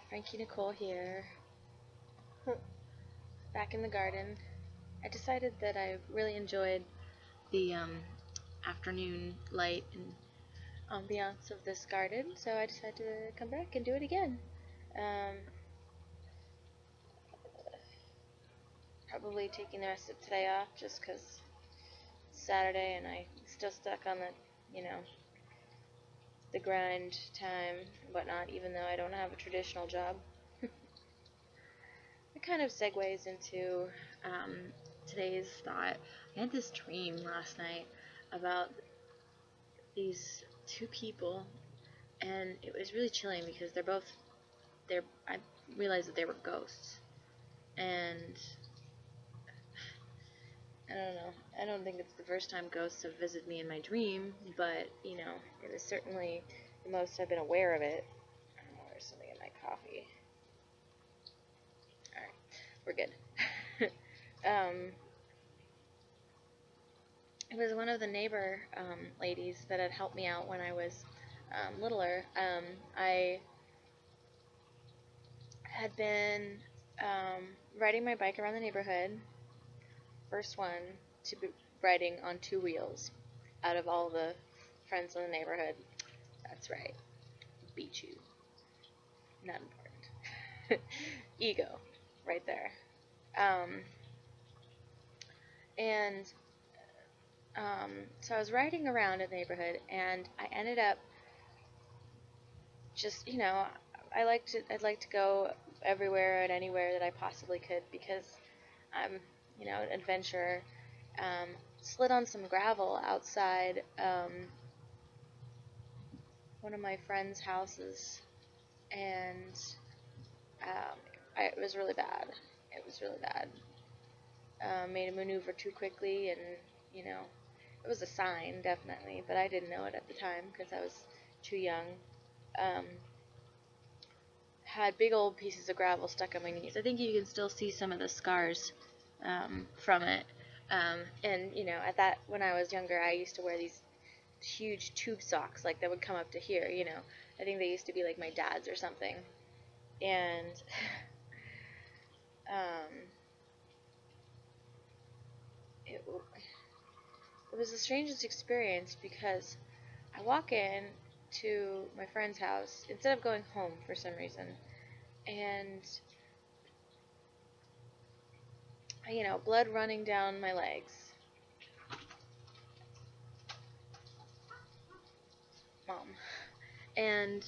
Frankie Nicole here, back in the garden. I decided that I really enjoyed the afternoon light and ambiance of this garden, so I decided to come back and do it again. Probably taking the rest of today off just because it's Saturday and I'm still stuck on the grind time and whatnot, even though I don't have a traditional job. It kind of segues into today's thought. I had this dream last night about these two people, and it was really chilling because I realized that they were ghosts, and I don't know, I don't think it's the first time ghosts have visited me in my dream, but, it was certainly the most I've been aware of it. Oh, there's something in my coffee. Alright, we're good. It was one of the neighbor ladies that had helped me out when I was littler. I had been riding my bike around the neighborhood. First one to be riding on two wheels out of all the friends in the neighborhood. That's right. Beat you. Not important. Ego. Right there. So I was riding around in the neighborhood, and I ended up just, I'd like to go everywhere and anywhere that I possibly could because I'm, an adventurer. Slid on some gravel outside one of my friend's houses, and it was really bad. It was really bad. Made a maneuver too quickly, and, it was a sign, definitely, but I didn't know it at the time because I was too young. Had big old pieces of gravel stuck on my knees. I think you can still see some of the scars from it. And, when I was younger, I used to wear these huge tube socks, like, that would come up to here, I think they used to be, like, my dad's or something. And, it was the strangest experience because I walk in to my friend's house instead of going home for some reason, and blood running down my legs. Mom. And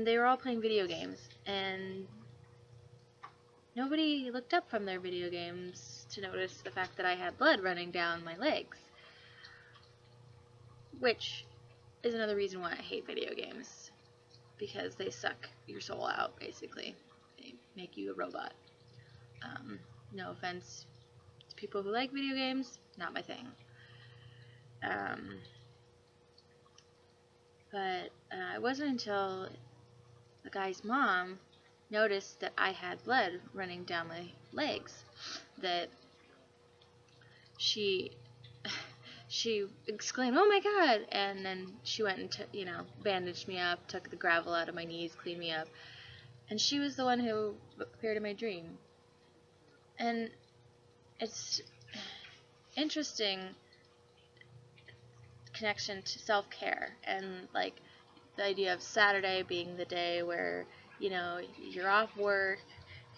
they were all playing video games, and nobody looked up from their video games to notice the fact that I had blood running down my legs, which is another reason why I hate video games, because they suck your soul out, basically. They make you a robot. No offense to people who like video games, not my thing. But it wasn't until the guy's mom noticed that I had blood running down my legs that she exclaimed, "Oh my God!" And then she went and bandaged me up, took the gravel out of my knees, cleaned me up, and she was the one who appeared in my dream. And it's interesting connection to self-care, and like the idea of Saturday being the day where you're off work,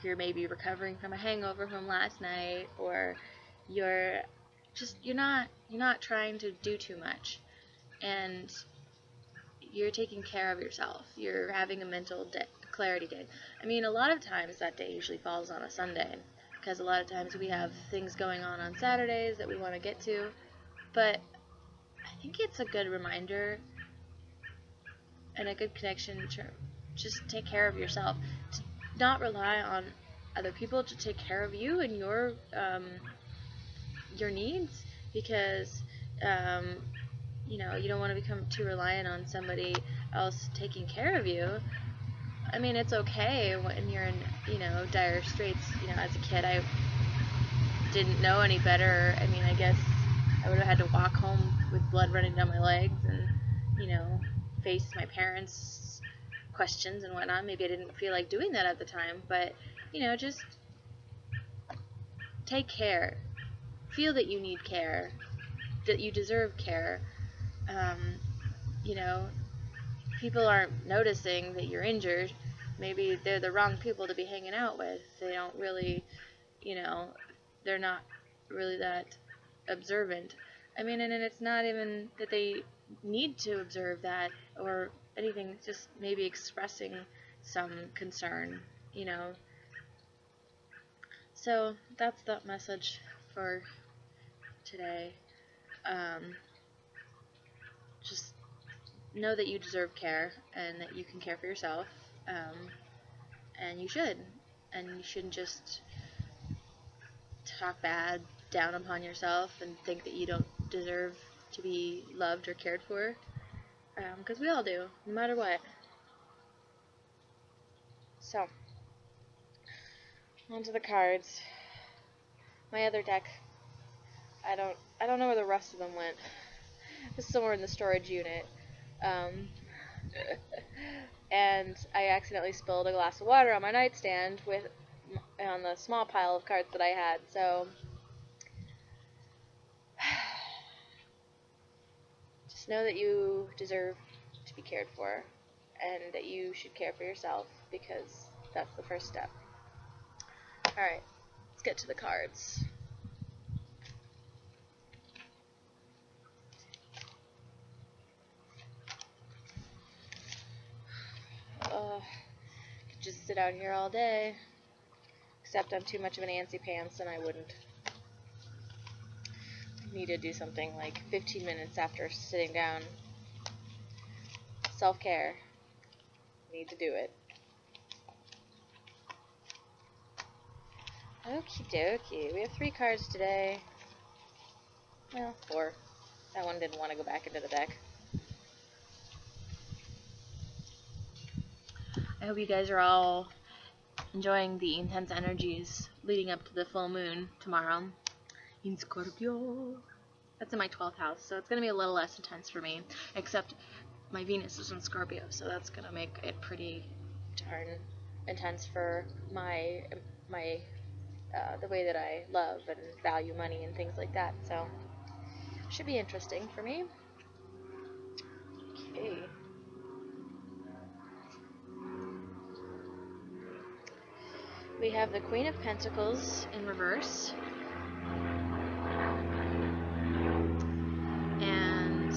you're maybe recovering from a hangover from last night, or you're not trying to do too much, and you're taking care of yourself. You're having a mental clarity day. I mean, a lot of times that day usually falls on a Sunday, because a lot of times we have things going on Saturdays that we want to get to, but I think it's a good reminder and a good connection to just take care of yourself, to not rely on other people to take care of you and your needs, because you don't want to become too reliant on somebody else taking care of you. I mean, it's okay when you're in dire straits. As a kid, I didn't know any better. I mean, I guess I would have had to walk home with blood running down my legs and face my parents questions and whatnot. Maybe I didn't feel like doing that at the time, but, you know, just take care. Feel that you need care, that you deserve care. You know, people aren't noticing that you're injured. Maybe they're the wrong people to be hanging out with. They don't really, you know, they're not really that observant. I mean, and it's not even that they need to observe that or anything, just maybe expressing some concern, you know. So that's the message for today. Just know that you deserve care and that you can care for yourself, and you should. And you shouldn't just talk bad down upon yourself and think that you don't deserve to be loved or cared for, because we all do, no matter what. So, onto the cards. My other deck, I don't know where the rest of them went. It's somewhere in the storage unit. And I accidentally spilled a glass of water on my nightstand on the small pile of cards that I had. So just know that you deserve to be cared for, and that you should care for yourself, because that's the first step. Alright, let's get to the cards. Could just sit out here all day, except I'm too much of an antsy pants and I wouldn't. Need to do something like 15 minutes after sitting down. Self-care. Need to do it. Okie dokie. We have 3 cards today. Well, 4. That one didn't want to go back into the deck. I hope you guys are all enjoying the intense energies leading up to the full moon tomorrow in Scorpio. That's in my 12th house, so it's going to be a little less intense for me, except my Venus is in Scorpio, so that's going to make it pretty darn intense for the way that I love and value money and things like that. So should be interesting for me. Okay. We have the Queen of Pentacles in reverse. And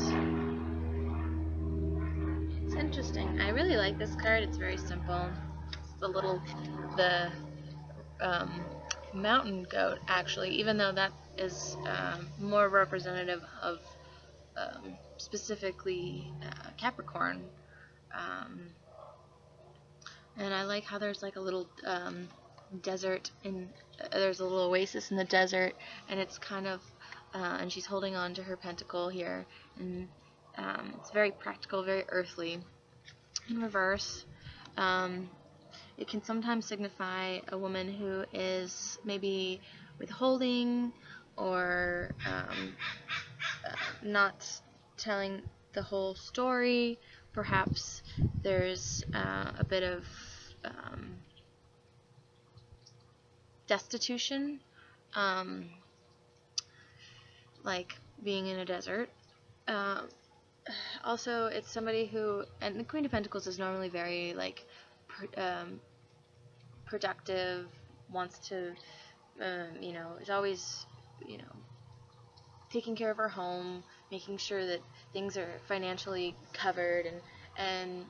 it's interesting. I really like this card. It's very simple. It's the mountain goat, actually, even though that is more representative of specifically Capricorn. And I like how there's like a little desert there's a little oasis in the desert, and it's kind of and she's holding on to her pentacle here, and it's very practical, very earthly. In reverse, it can sometimes signify a woman who is maybe withholding or not telling the whole story. Perhaps there's a bit of destitution, like being in a desert. Also, it's somebody who, and the Queen of Pentacles is normally very like productive, wants to, is always, taking care of her home, making sure that things are financially covered, and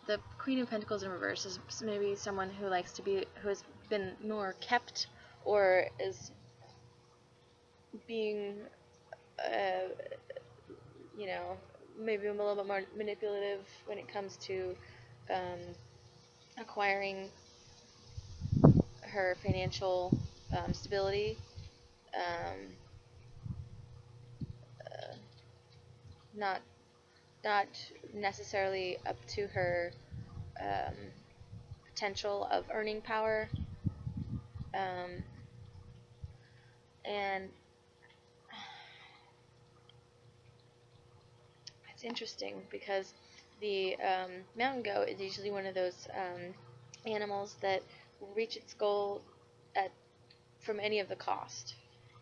the Queen of Pentacles in reverse is maybe someone who has been more kept, or is being, maybe a little bit more manipulative when it comes to acquiring her financial stability. Not necessarily up to her potential of earning power, and it's interesting because the mountain goat is usually one of those animals that will reach its goal at from any of the cost.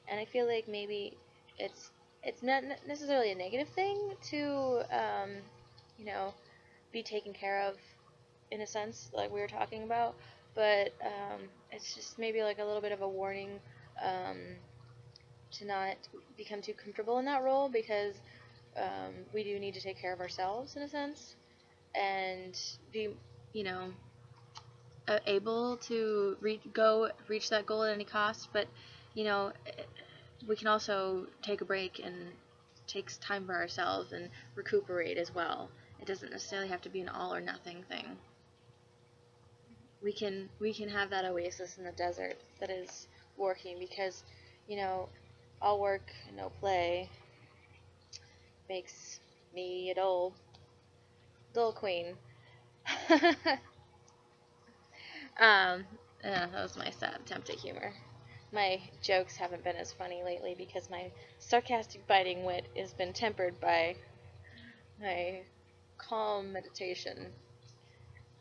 And I feel like maybe it's it's not necessarily a negative thing to you know, be taken care of in a sense, like we were talking about, but it's just maybe like a little bit of a warning um, to not become too comfortable in that role, because we do need to take care of ourselves in a sense and be, you know, able to reach that goal at any cost. But you know, we can also take a break and take time for ourselves and recuperate as well. It doesn't necessarily have to be an all or nothing thing. We can have that oasis in the desert that is working, because you know, all work and no play makes me a dull queen. um that was my sad attempt at humor. My jokes haven't been as funny lately because my sarcastic biting wit has been tempered by my calm meditation.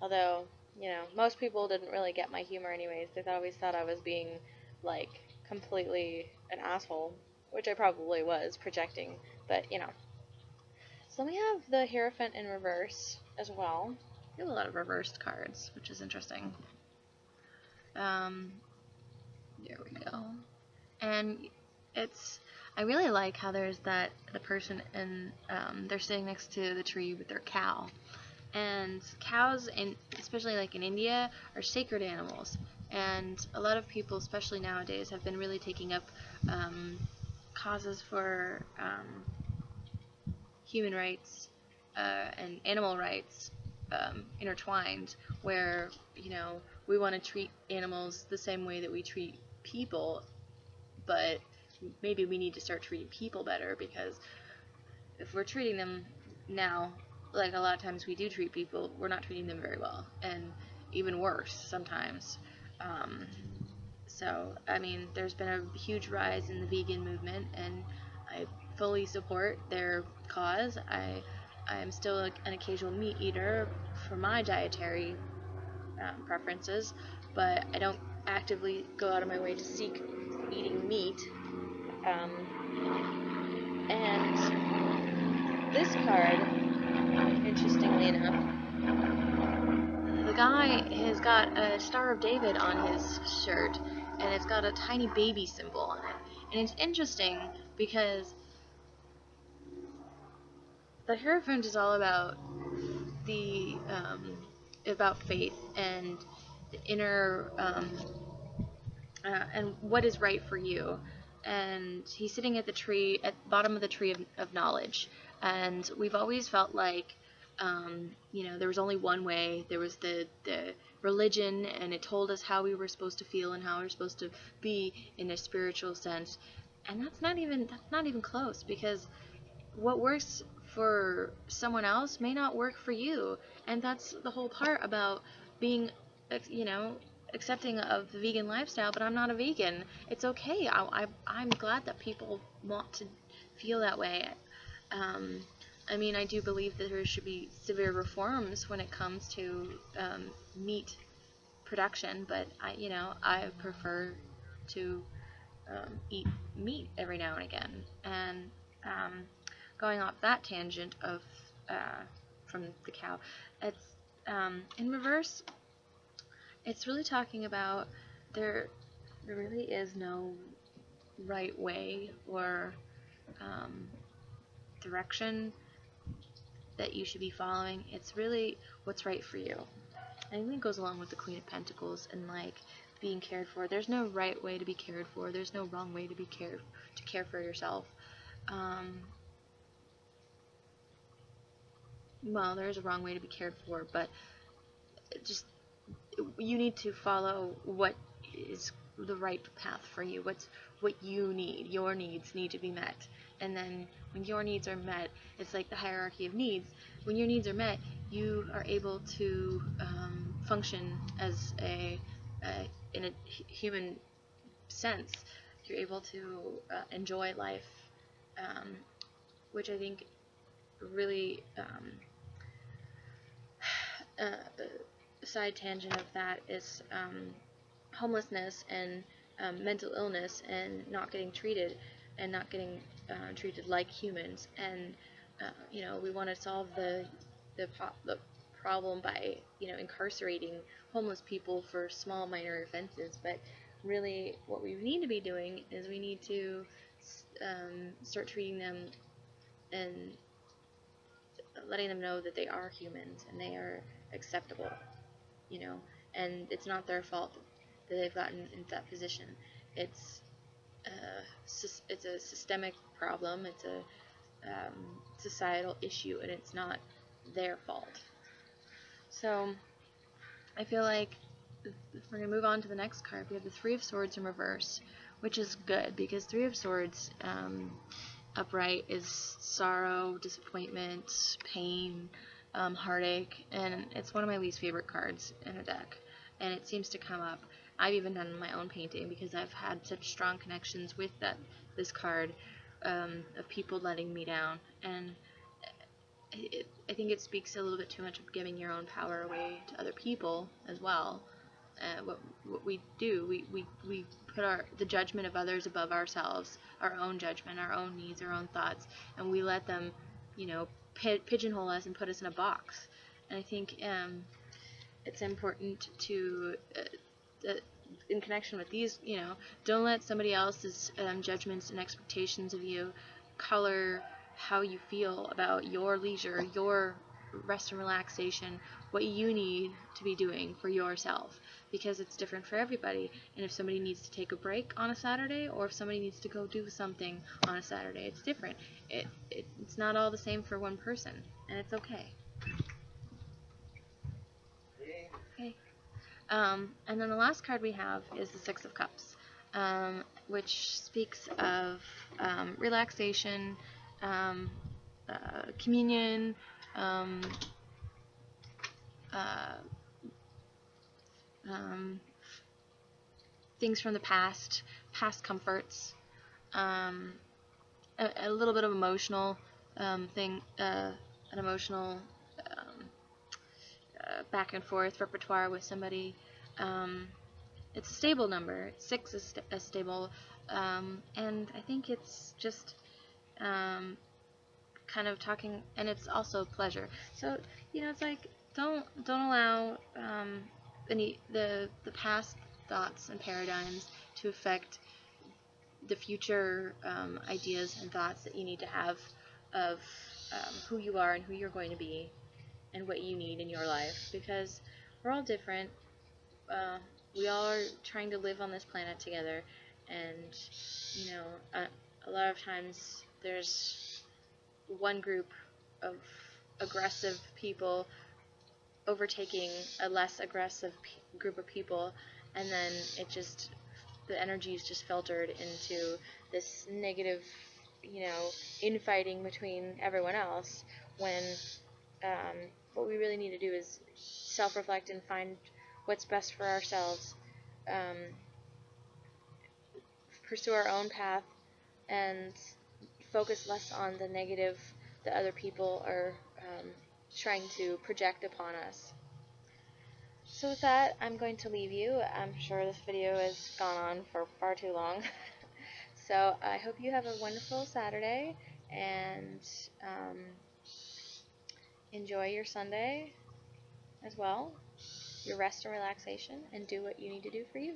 Although, you know, most people didn't really get my humor anyways. They always thought I was being, like, completely an asshole, which I probably was, projecting, but, you know. So then we have the Hierophant in reverse as well. We have a lot of reversed cards, which is interesting. There we go. And I really like how there's the person and they're sitting next to the tree with their cow. And cows, especially like in India, are sacred animals. And a lot of people, especially nowadays, have been really taking up causes for human rights and animal rights intertwined, where, you know, we want to treat animals the same way that we treat people, but maybe we need to start treating people better, because if we're treating them now, like a lot of times we do treat people, we're not treating them very well, and even worse sometimes. So, I mean, there's been a huge rise in the vegan movement, and I fully support their cause. I am still an occasional meat eater for my dietary preferences, but I don't actively go out of my way to seek eating meat. And this card, interestingly enough, the guy has got a Star of David on his shirt, and it's got a tiny baby symbol on it. And it's interesting because the Hierophant is all about about faith and the inner and what is right for you. And he's sitting at the bottom of the tree of knowledge. And we've always felt like, you know, there was only one way. There was the religion, and it told us how we were supposed to feel and how we were supposed to be in a spiritual sense. And that's not even close, because what works for someone else may not work for you. And that's the whole part about being, you know, accepting of the vegan lifestyle. But I'm not a vegan. It's okay. I'm glad that people want to feel that way. I mean, I do believe that there should be severe reforms when it comes to meat production, but I prefer to eat meat every now and again. And going off that tangent of from the cow, it's in reverse. It's really talking about there really is no right way or direction that you should be following. It's really what's right for you. I think it goes along with the Queen of Pentacles and like being cared for. There's no right way to be cared for. There's no wrong way to care for yourself. Well, there is a wrong way to be cared for, but just you need to follow what is the right path for you. What you need. Your needs need to be met. And then when your needs are met, it's like the hierarchy of needs. When your needs are met, you are able to function as in a human sense. You're able to enjoy life, which I think really side tangent of that is homelessness and mental illness and not getting treated and not getting treated like humans. And we want to solve the problem by incarcerating homeless people for small minor offenses, but really what we need to be doing is we need to start treating them and letting them know that they are humans and they are acceptable, and it's not their fault that they've gotten into that position. It's it's a systemic problem. It's a societal issue, and it's not their fault. So I feel like if we're going to move on to the next card, we have the Three of Swords in reverse, which is good because Three of Swords upright is sorrow, disappointment, pain, heartache, and it's one of my least favorite cards in a deck, and it seems to come up. I've even done my own painting because I've had such strong connections with this card of people letting me down, and I think it speaks a little bit too much of giving your own power away to other people as well. What we do, we put the judgment of others above ourselves, our own judgment, our own needs, our own thoughts, and we let them, pigeonhole us and put us in a box. And I think it's important to, in connection with these, don't let somebody else's judgments and expectations of you color how you feel about your leisure, your rest and relaxation, what you need to be doing for yourself, because it's different for everybody. And if somebody needs to take a break on a Saturday, or if somebody needs to go do something on a Saturday, it's different. It's not all the same for one person, and it's okay. Okay. And then the last card we have is the Six of Cups, which speaks of relaxation, communion, things from the past comforts, a little bit of emotional thing, an emotional back and forth repertoire with somebody. It's a stable number. 6 is a stable, and I think it's just kind of talking, and it's also pleasure. So it's like don't allow the past thoughts and paradigms to affect the future ideas and thoughts that you need to have of who you are and who you're going to be and what you need in your life, because we're all different. We all are trying to live on this planet together, and a lot of times there's one group of aggressive people overtaking a less aggressive group of people, and then the energy is just filtered into this negative, infighting between everyone else, when what we really need to do is self-reflect and find what's best for ourselves, pursue our own path, and focus less on the negative that other people are trying to project upon us. So with that, I'm going to leave you. I'm sure this video has gone on for far too long. So I hope you have a wonderful Saturday, and enjoy your Sunday as well, your rest and relaxation, and do what you need to do for you.